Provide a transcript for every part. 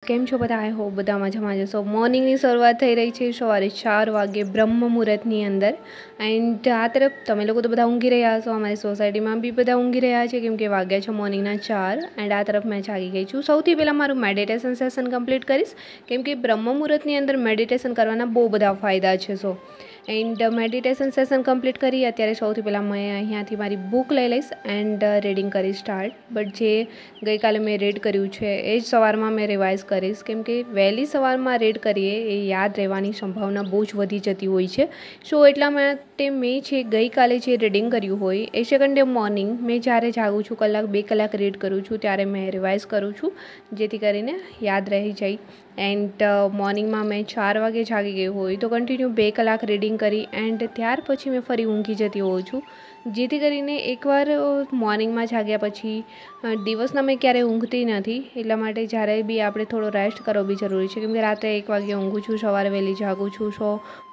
કેમ છો બધા? આઈ હોપ બધા મજામાં જશો. મોર્નિંગની શરૂઆત થઈ રહી છે સવારે 4 વાગે બ્રહ્મ મુહૂર્તની અંદર. એન્ડ આ તરફ તમે લોકો તો બધા ઊંઘી રહ્યા છો, અમારી સોસાયટીમાં બી બધા ઊંઘી રહ્યા છે કેમ કે વાગ્યા છે મોર્નિંગના 4. એન્ડ આ તરફ મેં જાગી ગઈ છું. સૌથી પહેલાં મારું મેડિટેશન સેશન કમ્પ્લીટ કરીશ કેમ કે બ્રહ્મ મુહૂર્તની અંદર મેડિટેશન કરવાના બહુ બધા ફાયદા છે. એન્ડ મેડિટેશન સેશન કમ્પ્લીટ કરી અત્યારે સૌથી પહેલાં મેં અહીંયાથી મારી બુક લઈ લઈશ એન્ડ રીડિંગ કરી સ્ટાર્ટ. બટ જે ગઈકાલે મેં રીડ કર્યું છે એ જ સવારમાં મેં રિવાઇઝ કરીશ કેમ કે વહેલી સવારમાં રીડ કરીએ એ યાદ રહેવાની સંભાવના બહુ જ વધી જતી હોય છે. એટલા માટે મેં છે ગઈકાલે જે રીડિંગ કર્યું હોય એ સેકન્ડ ડે મોર્નિંગ મેં જ્યારે જાગું છું 1-2 કલાક રીડ કરું છું ત્યારે મેં રિવાઇઝ કરું છું જેથી કરીને યાદ રહી જાય. એન્ડ મોર્નિંગમાં મેં 4 વાગે જાગી ગઈ હોય તો કન્ટિન્યુ 2 કલાક રીડિંગ કરી એન્ડ ત્યાર પછી મેં ફરી ઊંઘી જતી હોઉં છું જેથી કરીને એકવાર મોર્નિંગમાં જાગ્યા પછી દિવસના મેં ક્યારેય ઊંઘતી નથી. એટલા માટે જ્યારે બી આપણે થોડો રેસ્ટ કરવો બી જરૂરી છે કેમ કે રાત્રે 1 વાગે ઊંઘું છું, સવારે વહેલી જાગું છું.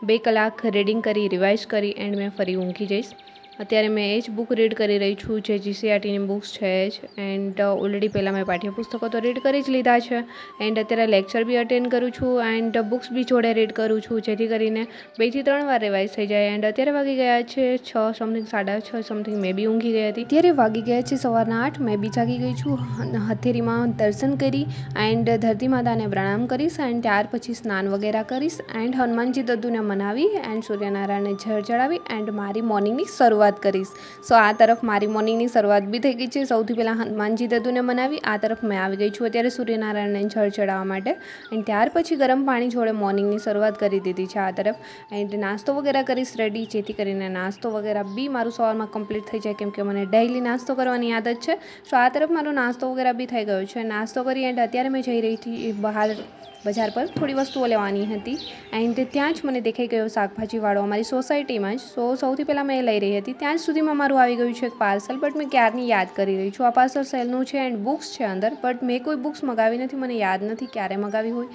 2 કલાક રીડિંગ કરી રિવાઇઝ કરી એન્ડ મેં ફરી ઊંઘી જઈશ. અત્યારે મેં એ જ બુક રીડ કરી રહી છું જે GCRTની બુક્સ છે જ. એન્ડ ઓલરેડી પહેલાં મેં પાઠ્યપુસ્તકો તો રીડ કરી જ લીધા છે એન્ડ અત્યારે લેક્ચર બી અટેન્ડ કરું છું એન્ડ બુક્સ બી જોડે રીડ કરું છું જેથી કરીને 2 થી 3 વાર રિવાઇઝ થઈ જાય. એન્ડ અત્યારે વાગી ગયા છે 6 સમથિંગ, 6:30 સમથિંગ મેં બી ઊંઘી ગઈ હતી. અત્યારે વાગી ગયા છે સવારના 8. મેં બી જાગી ગઈ છું. હથેરીમાં દર્શન કરી એન્ડ ધરતી માતાને પ્રણામ કરીશ એન્ડ ત્યાર પછી સ્નાન વગેરે કરીશ એન્ડ હનુમાનજી દદ્દુને મનાવી એન્ડ સૂર્યનારાયણને જળ ચડાવી એન્ડ મારી મોર્નિંગની શરૂઆત કરીશ. આ તરફ મારી મોર્નિંગની શરૂઆત બી થઈ ગઈ છે. સૌથી પહેલાં હનુમાનજી દદ્દુને મનાવી આ તરફ મેં આવી ગઈ છું અત્યારે સૂર્યનારાયણને જળ ચડાવવા માટે એન્ડ ત્યાર પછી ગરમ પાણી જોડે મોર્નિંગની શરૂઆત કરી દીધી છે આ તરફ. એન્ડ નાસ્તો વગેરે કરીશ રેડી જેથી કરીને નાસ્તો વગેરે બી મારું સવારમાં કમ્પ્લીટ થઈ જાય કેમ કે મને ડેઇલી નાસ્તો કરવાની આદત છે. આ તરફ મારો નાસ્તો વગેરે બી થઈ ગયો છે. નાસ્તો કરી એન્ડ અત્યારે મેં જઈ રહી હતી બહાર બજાર પર થોડી વસ્તુઓ લેવાની હતી એન્ડ ત્યાં જ મને દેખાઈ ગયો શાકભાજીવાળો અમારી સોસાયટીમાં જ. સૌથી પહેલાં મેં લઈ રહી હતી ત્યાં જ સુધીમાં મારું આવી ગયું છે એક પાર્સલ. બટ મેં ક્યારની યાદ કરી રહી છું. આ પાર્સલ સેલનું છે એન્ડ બુક્સ છે અંદર બટ મેં કોઈ બુક્સ મગાવી નથી. મને યાદ નથી ક્યારે મગાવી હોય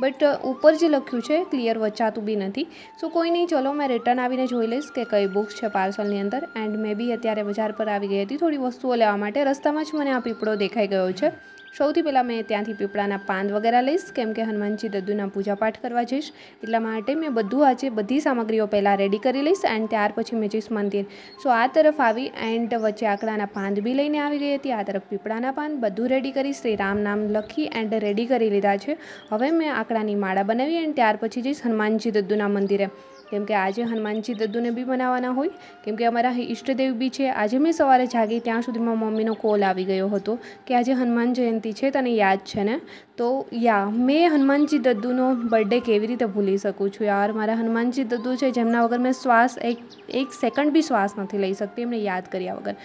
બટ ઉપર જે લખ્યું છે ક્લિયર વચાતું બી નથી. કોઈ નહીં, ચલો મેં રિટર્ન આવીને જોઈ લઈશ કે કઈ બુક્સ છે પાર્સલની અંદર. એન્ડ મેં બી અત્યારે બજાર પર આવી ગઈ હતી થોડી વસ્તુઓ લેવા માટે. રસ્તામાં જ મને આ પીપળો દેખાઈ ગયો છે. સૌથી પહેલાં મેં ત્યાંથી પીપળાના પાન વગેરે લઈશ કેમ કે હનુમાનજી દદ્દુના પૂજાપાઠ કરવા જઈશ એટલા માટે મેં આજે બધી સામગ્રીઓ પહેલાં રેડી કરી લઈશ એન્ડ ત્યાર પછી મેં જઈશ મંદિર. આ તરફ આવી એન્ડ વચ્ચે આકડાના પાન બી લઈને આવી ગઈ હતી. આ તરફ પીપળાના પાન બધું રેડી કરી શ્રી રામ નામ લખી એન્ડ રેડી કરી લીધા છે. હવે મેં આકડાની માળા બનાવી એન્ડ ત્યાર પછી જઈશ હનુમાનજી દદ્દુના મંદિરે કેમ કે આજે હનુમાનજી દદ્દુને બી બનાવવાના હોય કેમ કે અમારા ઈષ્ટદેવ બી છે. આજે મેં સવારે જાગી ત્યાં સુધીમાં મમ્મીનો કોલ આવી ગયો હતો કે આજે હનુમાન જયંતિ છે, તને યાદ છે ને? મેં હનુમાનજી દદ્દુનો બર્થડે કેવી રીતે ભૂલી શકું છું યાર. મારા હનુમાનજી દદ્દુ છે જેમના વગર મેં શ્વાસ એક સેકન્ડ બી શ્વાસ નથી લઈ શકતી એમને યાદ કર્યા વગર.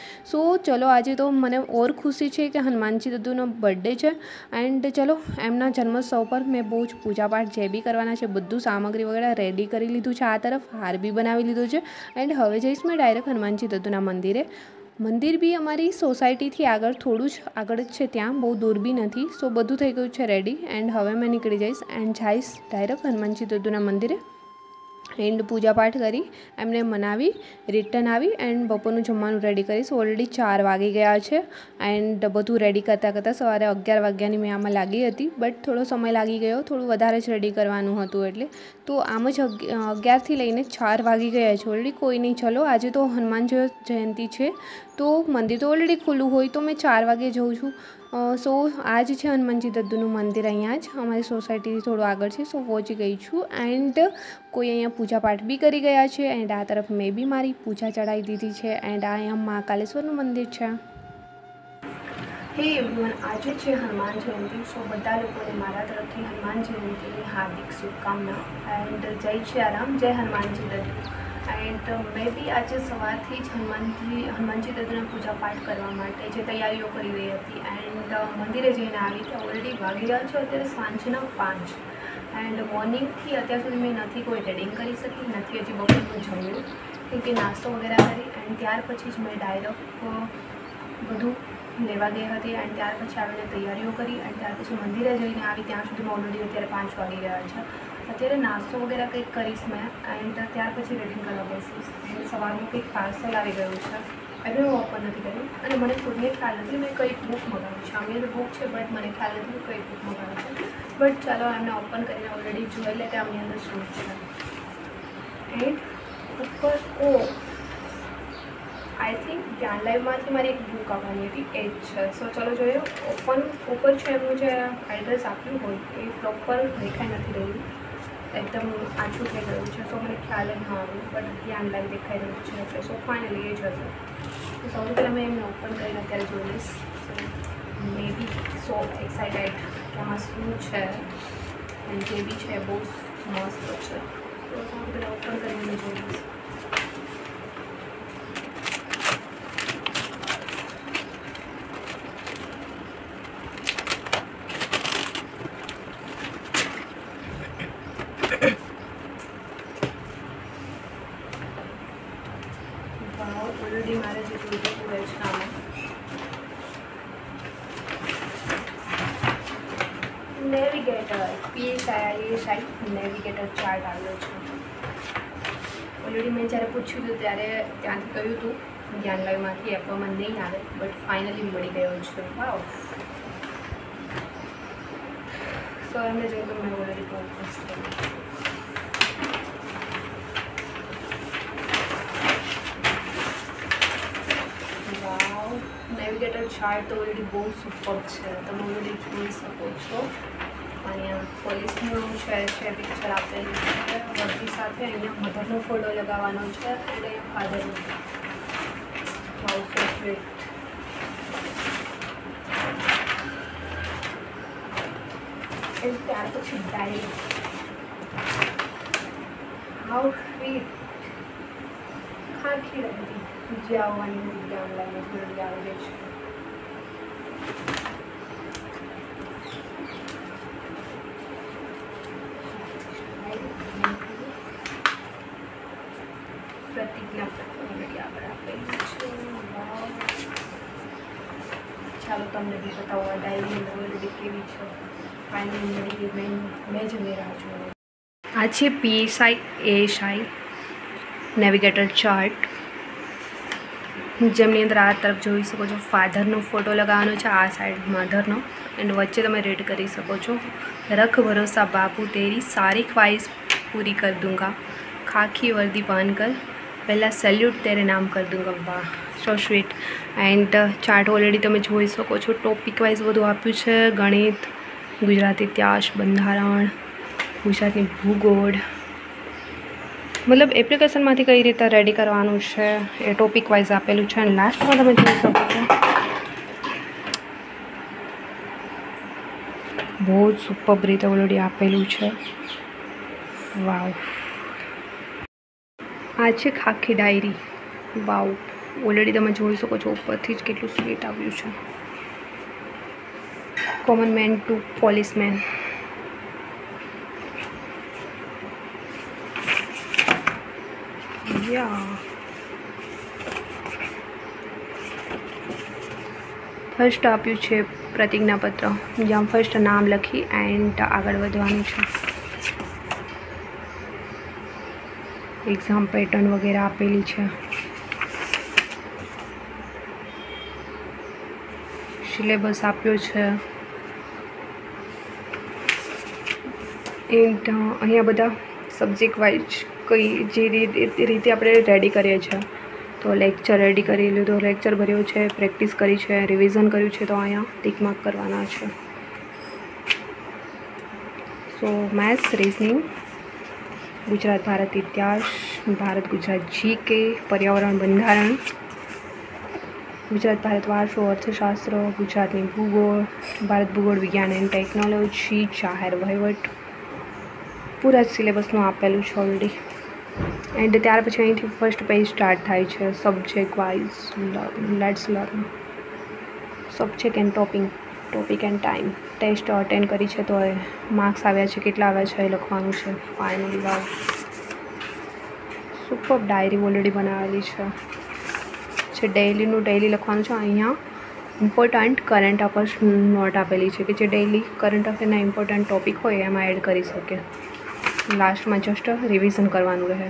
ચલો આજે તો મને ઓર ખુશી છે કે હનુમાનજી દદ્દુનો બર્થડે છે એન્ડ ચલો એમના જન્મોત્સવ પર મેં બહુ જ પૂજાપાઠ જે બી કરવાના છે બધું સામગ્રી વગેરે રેડી કરી લીધું છે. આ તરફ હાર બી બનાવી લીધો છે એન્ડ હવે જઈશ મેં ડાયરેક્ટ હનુમાનજી દદ્દુના મંદિરે. મંદિર બી અમારી સોસાયટીથી આગળ થોડું જ આગળ જ છે, ત્યાં બહુ દૂર બી નથી. બધું થઈ ગયું છે રેડી એન્ડ હવે મેં નીકળી જઈશ એન્ડ જઈશ ડાયરેક્ટ હનુમાનજી દદ્દુના મંદિરે એન્ડ પૂજાપાઠ કરી એમને મનાવી રિટર્ન આવી એન્ડ બપોરનું જમવાનું રેડી કરીશ. ઓલરેડી 4 વાગી ગયા છે એન્ડ બધું રેડી કરતાં સવારે 11 વાગ્યાની મેં આમાં લાગી હતી બટ થોડો સમય લાગી ગયો, થોડું વધારે જ રેડી કરવાનું હતું એટલે આમ જ 11થી લઈને 4 વાગી ગયા છે ઓલરેડી. કોઈ નહીં, ચલો આજે તો હનુમાન જયંતિ છે તો મંદિર તો ઓલરેડી ખુલ્લું હોય તો મેં 4 વાગે જઉં છું. આ જ છે હનુમાનજી દદ્દુનું મંદિર અહીંયા જ અમારી સોસાયટીથી થોડું આગળ છે. પહોંચી ગઈ છું એન્ડ કોઈ અહીંયા પૂજાપાઠ બી કરી ગયા છે એન્ડ આ તરફ મેં બી મારી પૂજા ચડાવી દીધી છે એન્ડ આ અહીંયા મહાકાલેશ્વરનું મંદિર છે. આજે છે હનુમાન જયંતિ. બધા લોકોને મારા તરફથી હનુમાન જયંતિની હાર્દિક શુભકામના એન્ડ જય શ્રી રામ, જય હનુમાનજી દદ્દુ. એન્ડ મેં બી આજે સવારથી જ હનુમાનજી દદ્દુના પૂજાપાઠ કરવા માટે જે તૈયારીઓ કરી રહી હતી એન્ડ મંદિરે જઈને આવી ત્યાં ઓલરેડી વાગી રહ્યા છે અત્યારે સાંજના 5 એન્ડ મોર્નિંગથી અત્યાર સુધી મેં નથી કોઈ રીડિંગ કરી શકી, નથી હજી બપોરનું જમ્યું કેમ કે નાસ્તો વગેરે કરી એન્ડ ત્યાર પછી જ મેં ડાયરેક્ટ બધું લેવા ગઈ હતી એન્ડ ત્યાર પછી આવીને તૈયારીઓ કરી એન્ડ ત્યાર પછી મંદિરે જઈને આવી ત્યાં સુધીમાં ઓલરેડી અત્યારે 5 વાગી ગયા છે અત્યારે નાસ્તો વગેરે કંઈક કરીશ મેં એન્ડ ત્યાર પછી રેડિંગ કરવા બેસીશ. એન્ડ સવારનું કંઈક પાર્સલ આવી ગયું છે, એટલે હું ઓપન નથી કર્યું અને મને ખુદને ખ્યાલ નથી મેં કઈ બુક મંગાવી છે. આમની બુક છે બટ મને ખ્યાલ નથી કઈ બુક મંગાવી છે. બટ ચાલો એમને ઓપન કરીને ઓલરેડી જોઈ લે કે આમની અંદર શું છે. એન્ડ ઉપર આઈ થિંક ધ્યાન લાઈવમાંથી મારી એક બુક આવવાની હતી એ જ છે. સો ચલો જોઈએ. ઓપન ઉપર છે એમનું જે એડ્રેસ આપ્યું હોય એ પ્રોપર દેખાઈ નથી રહ્યું, એકદમ આછું થઈ ગયું છે. સો મને ખ્યાલ જ ન આવ્યું બટ ધ્યાન લાઈવ દેખાઈ રહ્યું છે એટલે સો ફાઇનલી એ જ હશે. તો સૌથી પહેલાં મેં એમને ઓપન કરીને અત્યારે જોઈ લઈશ. મે બી સો એક્સાઇટેડ કે આમાં શું છે અને જે બી છે બહુ મસ્ત છે. તો સૌથી પહેલાં ઓપન કરીને જોઈ લઈશ. ઓલરેડી મારે જે જોઈતું હોય છે આમાં નેવિગેટર PSI નેવિગેટર ચાર્ટ આવ્યો છે. ઓલરેડી મેં જ્યારે પૂછ્યું હતું ત્યારે ત્યાંથી કહ્યું હતું ધ્યાન લાઈવમાંથી આપવામાં નહીં આવે બટ ફાઇનલી મળી ગયો છે. વાવ. સો એમને જોયું મેં ઓલરેડી બહુ ખુશ થઈ. નેવિગેટર ચાર્ટ તો ઓલરેડી બહુ સુપર છે, તમે ઓલરેડી જોઈ શકો છો. અહીંયા પોલીસનું છે પિક્ચર આપેલું છે વર્દી સાથે. અહીંયા મધરનો ફોટો લગાવવાનો છે અને અહીંયા ફાધરનો. વાવ, સો સ્વીટ. એન્ડ ત્યાર પછી ડાયરી. How sweet. ખાખી રહી જે આવવાની ધ્યાન લાગે થોડી આવી છે. પ્રતિજ્ઞા આગળ આપેલું છે. ચાલો તમને બી બતાવવા ડાયરી અંદર ઓલરેડી કેવી છે. ફાઇનલી મળી ગઈ. મેં જમી રાહ જોઈ. આ છે PSI નેવિગેટર ચાર્ટ, જેમની અંદર આ તરફ જોઈ શકો છો ફાધરનો ફોટો લગાવવાનો છે, આ સાઈડ મધરનો એન્ડ વચ્ચે તમે રેડ કરી શકો છો. રખ ભરોસા બાપू तेरी सारी ख्वाहिश पूरी कर दूंगा, खाकी वर्दी पहन कर पहला सैल्यूट तेरे नाम कर दूंगा. વાહ, so sweet. And chart already તમે જોઈ શકો છો. ટોપિક વાઇઝ બધું આપ્યું છે. ગણિત, ગુજરાતી ઇતિહાસ, બંધારણ, ગુજરાતની ભૂગોળ, મતલબ એપ્લિકેશનમાંથી કઈ રીતે રેડી કરવાનું છે એ ટોપિક વાઇઝ આપેલું છે. અને લાસ્ટમાં તમે જોઈ શકો છો બહુ જ સુપર રીતે ઓલરેડી આપેલું છે. વાવ. આ છે ખાખી ડાયરી. વાવ, ઓલરેડી તમે જોઈ શકો છો ઉપરથી જ કેટલું સ્વીટ આવ્યું છે. Common man to policeman. First આપ્યું છે પ્રતિજ્ઞાપત્ર, જ્યાં ફર્સ્ટ નામ લખી એન્ડ આગળ વધવાનું છે. એક્ઝામ પેટર્ન વગેરે આપેલી છે. સિલેબસ આપ્યો છે એન્ડ અહીંયા બધા સબ્જેક્ટ વાઇઝ કઈ જે રીતે આપણે રેડી કરીએ છીએ. તો લેક્ચર રેડી કરી લીધો, લેક્ચર ભર્યો છે, પ્રેક્ટિસ કરી છે, રિવિઝન કર્યું છે, તો અહીંયા ટિક માર્ક કરવાના છે. સો મેથ્સ, રીઝનિંગ, ગુજરાત ભારત ઇતિહાસ, ભારત ગુજરાત GK, પર્યાવરણ બંધારણ, ગુજરાત ભારત વારસો અર્થશાસ્ત્ર, ગુજરાતની ભૂગોળ, ભારત ભૂગોળ વિજ્ઞાન એન્ડ ટેકનોલોજી, જાહેર વહીવટ, પૂરા જ સિલેબસનું આપેલું છે ઓલરેડી. એન્ડ ત્યાર પછી અહીંથી ફર્સ્ટ પેજ સ્ટાર્ટ થાય છે. Subject wise let's learn subject and topic and time. Test attend કરી છે તો એ માર્ક્સ આવ્યા છે, કેટલા આવ્યા છે એ લખવાનું છે. ફાઇનલી વાવ, સુપર ડાયરી ઓલરેડી બનાવેલી છે. ડેઇલીનું ડેઇલી લખવાનું છે. અહીંયા ઇમ્પોર્ટન્ટ કરંટ અફેર્સ નોટ આપેલી છે કે જે ડેઇલી કરંટ અફેરના ઇમ્પોર્ટન્ટ ટોપિક હોય એમાં એડ કરી શકે. लास्ट में जस्ट रिविजन करवानुं रहे।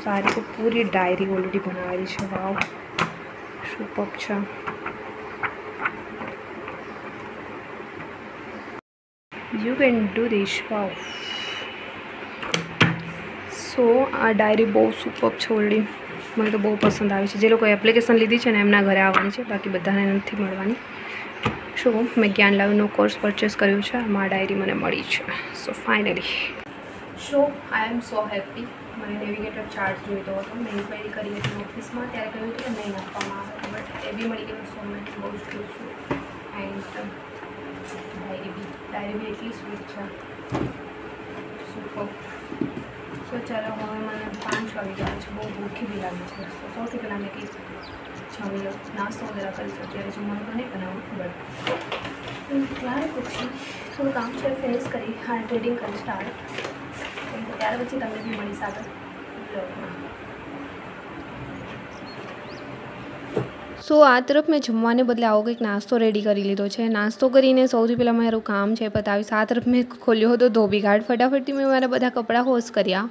सारी को पूरी डायरी ऑलरेडी बनावेली छे। वाव सुपर्ब छे। You can do this. Wow so आ डायरी बहुत सुपर्ब छे। ऑलरेडी મને તો બહુ પસંદ આવી છે। જે લોકો એપ્લિકેશન લીધી છે ને એમના ઘરે આવવાની છે, બાકી બધાને નથી મળવાની। શું મેં જ્ઞાન લાવીનો કોર્સ પરચેસ કર્યો છે, આમાં ડાયરી મને મળી છે। સો ફાઇનલી આઈ એમ સો હેપી। મને નેવિગેટર ચાર્જ જોઈતો હતો, મેં ઇન્ક્વાયરી કરી હતી ઓફિસમાં, ત્યારે કહ્યું હતું કે નહીં આપવામાં આવે, બટ એ બી મળી ગયું। સો મેં બહુ જ ખુશ છું। એન્ડ ડાયરી બી એટલી સ્વીટ છે, સુપર। સો ચાલો હવે મને 5 વાગી ગયા છે, બહુ ભૂખી બી લાગી છે। તો સૌથી પહેલાં મેં કંઈક જમી લો, નાસ્તો વગેરે કરીશ। અત્યારે જમવાનું તો નહીં બનાવું, બટ ત્યારે પછી થોડું કામ છે ફિનિશ કરી ટ્રેડિંગ કરી સ્ટાર્ટ, ત્યાર પછી તમને બી મળીશ આગળ બ્લોગમાં। સો આ તરફ મેં જમવાને બદલે આવો કંઈક નાસ્તો રેડી કરી લીધો છે। નાસ્તો કરીને સૌથી પહેલાં મારું કામ છે પતાવીશ। આ તરફ મેં ખોલ્યો હતો ધોબી ઘાટ, ફટાફટથી મેં મારા બધા કપડાં વોશ કર્યા।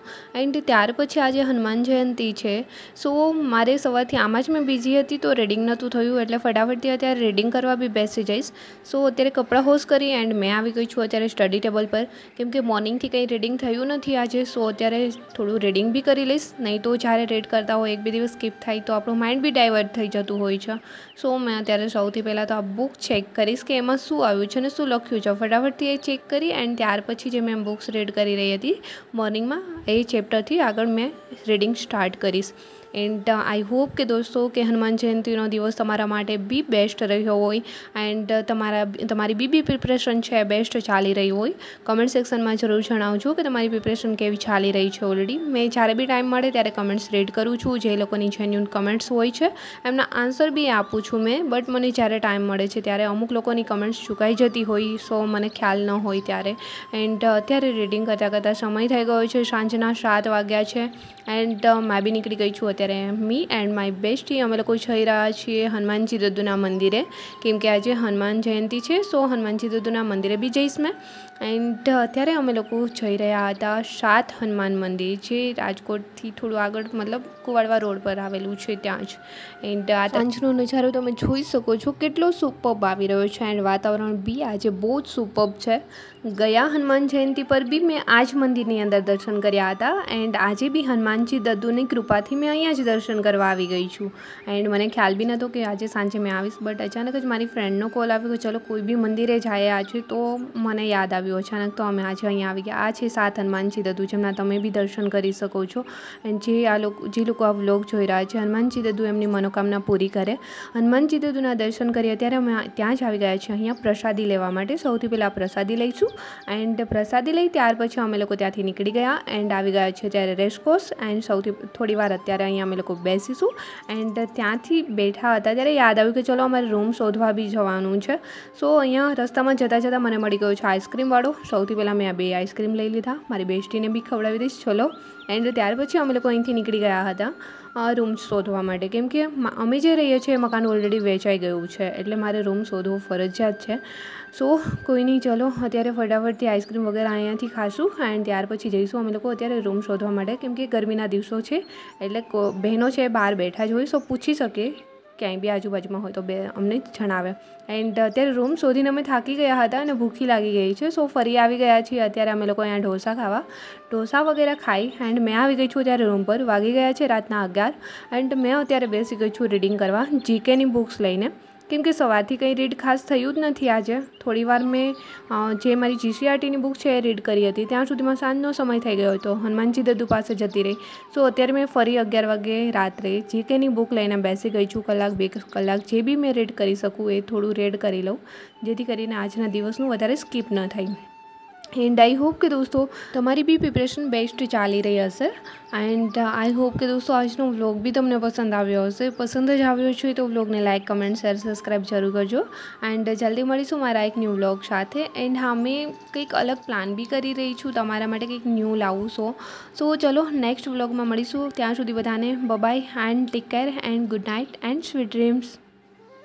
એન્ડ ત્યાર પછી આજે હનુમાન જયંતિ છે, સો મારે સવારથી આમાં જ મેં બિઝી હતી, તો રેડિંગ નહોતું થયું, એટલે ફટાફટથી અત્યારે રેડિંગ કરવા બી બેસી જઈશ। સો અત્યારે કપડાં વોશ કરી એન્ડ મેં આવી ગઈ છું અત્યારે સ્ટડી ટેબલ પર, કેમ કે મોર્નિંગથી કંઈ રેડિંગ થયું નથી આજે। સો અત્યારે થોડું રેડિંગ બી કરી લઈશ, નહીં તો જ્યારે રેડ કરતા હોય 1-2 દિવસ સ્કીપ થાય તો આપણું માઇન્ડ બી ડાયવર્ટ થઈ જતું હોય છે। સો મેં અત્યારે સૌથી પહેલાં તો આ બુક ચેક કરીશ કે એમાં શું આવ્યું છે અને શું લખ્યું છે। ફટાફટથી એ ચેક કરી એન્ડ ત્યાર પછી જે મેં બુક્સ રીડ કરી રહી હતી મોર્નિંગમાં, એ ચેપ્ટરથી આગળ મેં રીડિંગ સ્ટાર્ટ કરીશ। એન્ડ આઈ હોપ કે દોસ્તો કે હનુમાન જયંતિનો દિવસ તમારા માટે બી બેસ્ટ રહ્યો હોય, એન્ડ તમારી બી પ્રિપરેશન છે બેસ્ટ ચાલી રહી હોય। કમેન્ટ સેક્શનમાં જરૂર જણાવજો કે તમારી પ્રિપરેશન કેવી ચાલી રહી છે। ઓલરેડી મેં જ્યારે બી ટાઈમ મળે ત્યારે કમેન્ટ્સ રીડ કરું છું, જે લોકોની જેન્યુન કમેન્ટ્સ હોય છે એમના આન્સર બી આપું છું મેં, બટ મને જ્યારે ટાઈમ મળે છે ત્યારે અમુક લોકોની કમેન્ટ્સ ચૂકાઈ જતી હોય, સો મને ખ્યાલ ન હોય ત્યારે। એન્ડ અત્યારે રીડિંગ કરતાં સમય થઈ ગયો છે, સાંજના 7 વાગ્યા છે, એન્ડ મેં બી નીકળી ગઈ છું અત્યારે। મી એન્ડ માય બેસ્ટી અમે લોકો જઈ રહ્યા છીએ હનુમાનજી દદ્દુના મંદિરે, કેમ કે આજે હનુમાન જયંતિ છે। સો હનુમાનજી દદ્દુના મંદિરે બી જઈશ મેં। એન્ડ અત્યારે અમે લોકો જઈ રહ્યા હતા 7 હનુમાન મંદિર, જે રાજકોટથી થોડું આગળ મતલબ કુવાડવા રોડ પર આવેલું છે ત્યાં જ। એન્ડ આ સાંજનો નજારો તમે જોઈ શકો છો કેટલો સુપર્બ આવી રહ્યો છે, એન્ડ વાતાવરણ બી આજે બહુ જ સુપર્બ છે। ગયા હનુમાન જયંતિ પર બી મેં આ જ મંદિરની અંદર દર્શન કર્યા હતા, એન્ડ આજે બી હનુમાનજી દદ્દુની કૃપાથી મેં અહીંયા જ દર્શન કરવા આવી ગઈ છું। એન્ડ મને ખ્યાલ બી નહોતો કે આજે સાંજે મેં આવીશ, બટ અચાનક જ મારી ફ્રેન્ડનો કોલ આવ્યો કે ચલો કોઈ બી મંદિરે જાય આજે, તો મને યાદ આવ્યું અચાનક, તો અમે આજે અહીંયા આવી ગયા। આ છે 7 હનુમાનજી દદ્દુ, જેમના તમે બી દર્શન કરી શકો છો। એન્ડ જે લોકો આ વ્લોગ જોઈ રહ્યા છે, હનુમાનજી દદ્દુ એમની મનોકામના પૂરી કરે। હનુમાનજી દદ્દુના દર્શન કરીએ ત્યારે અમે ત્યાં જ આવી ગયા છીએ અહીંયા પ્રસાદી લેવા માટે। સૌથી પહેલાં પ્રસાદી લઈશું, એન્ડ પ્રસાદી લઈ ત્યાર પછી અમે લોકો ત્યાંથી નીકળી ગયા એન્ડ આવી ગયા છે ત્યારે રેસકોર્સ। એન્ડ સૌથી થોડી વાર અત્યારે અહીંયા અમે લોકો બેસીશું, એન્ડ ત્યાંથી બેઠા હતા ત્યારે યાદ આવ્યું કે ચલો અમારે રૂમ શોધવા બી જવાનું છે। સો અહીંયા રસ્તામાં જતાં મને મળી ગયો છે આઈસ્ક્રીમવાળો। સૌથી પહેલાં મેં આ 2 આઈસ્ક્રીમ લઈ લીધા, મારી બેસ્ટીને બી ખવડાવી દઈશ ચલો। એન્ડ ત્યાર પછી અમે લોકો અહીંથી નીકળી ગયા હતા રૂમ શોધવા માટે, કેમ કે અમે જે રહીએ છીએ મકાન ઓલરેડી વેચાઈ ગયું છે, એટલે મારે રૂમ શોધવો ફરજિયાત છે। સો કોઈ નહીં, ચલો અત્યારે ફટાફટથી આઈસ્ક્રીમ વગેરે અહીંયાથી ખાશું એન્ડ ત્યાર પછી જઈશું અમે લોકો અત્યારે રૂમ શોધવા માટે, કેમ કે ગરમીના દિવસો છે, એટલે બહેનો છે બહાર બેઠા જ હોય, સો પૂછી શકે ક્યાંય બી આજુબાજુમાં હોય તો અમને જણાવે। એન્ડ અત્યારે રૂમ શોધીને અમે થાકી ગયા હતા અને ભૂખી લાગી ગઈ છે, સો ફરી આવી ગયા છીએ અત્યારે અમે લોકો અહીંયા ઢોસા વગેરે ખાઈ એન્ડ મેં આવી ગઈ છું અત્યારે રૂમ પર। વાગી ગયા છે રાતના 11 એન્ડ મેં અત્યારે બેસી ગઈ છું રીડિંગ કરવા જીકેની બુક્સ લઈને, કેમ કે સવારથી કંઈ રીડ ખાસ થયું જ નથી આજે। થોડીવાર મેં જે મારી GCRTની બુક છે એ રીડ કરી હતી, ત્યાં સુધીમાં સાંજનો સમય થઈ ગયો હતો, હનુમાનજી દદ્દુ પાસે જતી રહી। સો અત્યારે મેં ફરી 11 વાગે રાત્રે જીકેની બુક લઈને બેસી ગઈ છું। 1-2 કલાક જે બી મેં રીડ કરી શકું એ થોડું રીડ કરી લઉં, જેથી કરીને આજના દિવસનું વધારે સ્કીપ ન થાય। એન્ડ આઈ હોપ કે દોસ્તો તમારી બી પ્રિપરેશન બેસ્ટ ચાલી રહી હશે, એન્ડ આઈ હોપ કે દોસ્તો આજનો વ્લોગ બી તમને પસંદ આવ્યો હશે। પસંદ જ આવ્યો છે તો વ્લોગને લાઇક, કમેન્ટ, શેર, સબસ્ક્રાઈબ જરૂર કરજો। એન્ડ જલ્દી મળીશું મારા એક ન્યૂ વ્લોગ સાથે। એન્ડ હા, મેં કંઈક અલગ પ્લાન બી કરી રહી છું તમારા માટે કંઈક ન્યૂ લાવું, સો ચલો નેક્સ્ટ વ્લોગમાં મળીશું। ત્યાં સુધી બધાને bye and take care and good night and sweet dreams.